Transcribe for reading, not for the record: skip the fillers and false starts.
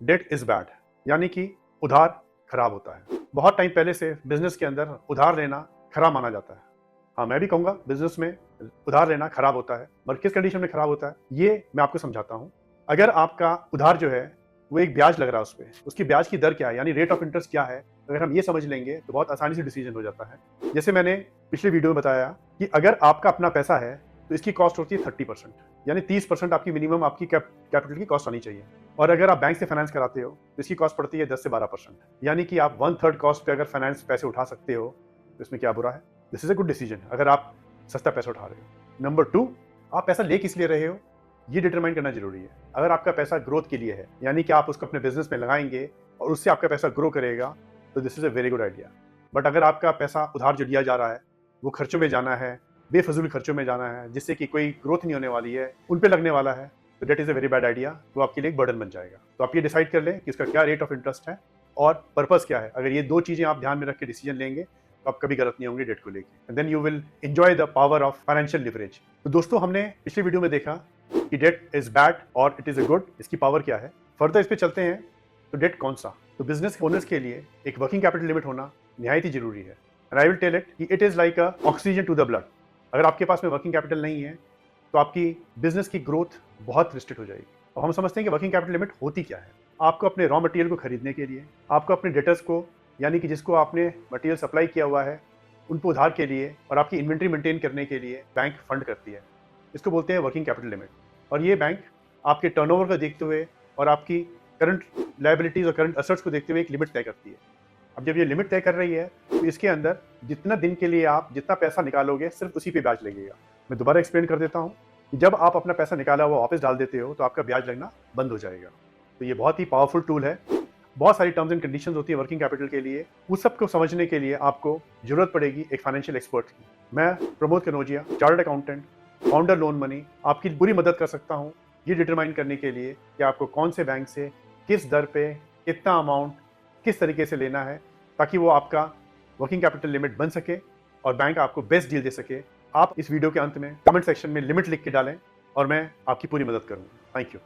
Date is bad, यानी कि उधार खराब होता है। बहुत टाइम पहले से बिजनेस के अंदर उधार लेना खराब माना जाता है। हाँ, मैं भी कहूंगा बिजनेस में उधार लेना खराब होता है, मगर किस कंडीशन में खराब होता है ये मैं आपको समझाता हूँ। अगर आपका उधार जो है वो एक ब्याज लग रहा है उस पर, उसकी ब्याज की दर क्या है, यानी रेट ऑफ इंटरेस्ट क्या है, अगर हम ये समझ लेंगे तो बहुत आसानी से डिसीजन हो जाता है। जैसे मैंने पिछले वीडियो में बताया कि अगर आपका अपना पैसा है तो इसकी कॉस्ट होती है 30%, यानी 30% आपकी मिनिमम आपकी कैपिटल की कॉस्ट आनी चाहिए। और अगर आप बैंक से फाइनेंस कराते हो तो इसकी कॉस्ट पड़ती है 10 से 12%, यानी कि आप 1/3 कॉस्ट पे अगर फाइनेंस पैसे उठा सकते हो तो इसमें क्या बुरा है। This is a good decision अगर आप सस्ता पैसा उठा रहे हो। नंबर 2, आप पैसा ले किस लिए रहे हो ये डिटरमाइन करना जरूरी है। अगर आपका पैसा ग्रोथ के लिए है, यानी कि आप उसको अपने बिजनेस में लगाएंगे और उससे आपका पैसा ग्रो करेगा, तो this is a very good idea. But अगर आपका पैसा उधार जो लिया जा रहा है वो खर्चों में जाना है, बेफजूल खर्चों में जाना है, जिससे कि कोई ग्रोथ नहीं होने वाली है, उन पे लगने वाला है, तो debt is a very bad idea. तो आपके लिए एक बर्डन बन जाएगा। तो आप ये डिसाइड कर लें कि इसका क्या रेट ऑफ इंटरेस्ट है और पर्पस क्या है। अगर ये दो चीजें आप ध्यान में रख के डिसीजन लेंगे तो आप कभी गलत नहीं होंगे डेट को लेके। And then you will enjoy the power of financial leverage. तो दोस्तों, हमने पिछले वीडियो में देखा कि डेट इज बैड और इट इज अ गुड, इसकी पावर क्या है। फर्दर इस पे चलते हैं। तो डेट कौन सा, तो बिजनेस ओनर्स के लिए एक वर्किंग कैपिटल लिमिट होना निहायत ही जरूरी है। And I will tell it कि it is like a oxygen to the blood. अगर आपके पास में वर्किंग कैपिटल नहीं है तो आपकी बिजनेस की ग्रोथ बहुत रिस्ट्रिक्ट हो जाएगी। और हम समझते हैं कि वर्किंग कैपिटल लिमिट होती क्या है। आपको अपने रॉ मटेरियल को खरीदने के लिए, आपको अपने डेटर्स को, यानी कि जिसको आपने मटेरियल सप्लाई किया हुआ है, उनको उधार के लिए और आपकी इन्वेंट्री मेंटेन करने के लिए बैंक फंड करती है। इसको बोलते हैं वर्किंग कैपिटल लिमिट। और ये बैंक आपके टर्नओवर को देखते हुए और आपकी करंट लायबिलिटीज और करंट असेट्स को देखते हुए एक लिमिट तय करती है। अब जब ये लिमिट तय कर रही है तो इसके अंदर जितना दिन के लिए आप जितना पैसा निकालोगे सिर्फ उसी पे ब्याज लगेगा। मैं दोबारा एक्सप्लेन कर देता हूँ कि जब आप अपना पैसा निकाला हुआ वापस डाल देते हो तो आपका ब्याज लगना बंद हो जाएगा। तो ये बहुत ही पावरफुल टूल है। बहुत सारी टर्म्स एंड कंडीशंस होती है वर्किंग कैपिटल के लिए। उस सब को समझने के लिए आपको जरूरत पड़ेगी एक फाइनेंशियल एक्सपर्ट की। मैं Pramod Kanaujia, chartered accountant, founder loan money, आपकी पूरी मदद कर सकता हूँ ये डिटरमाइन करने के लिए कि आपको कौन से बैंक से किस दर पे कितना अमाउंट किस तरीके से लेना है, ताकि वो आपका वर्किंग कैपिटल लिमिट बन सके और बैंक आपको बेस्ट डील दे सके। आप इस वीडियो के अंत में कमेंट सेक्शन में लिमिट लिख के डालें और मैं आपकी पूरी मदद करूँगा। Thank you.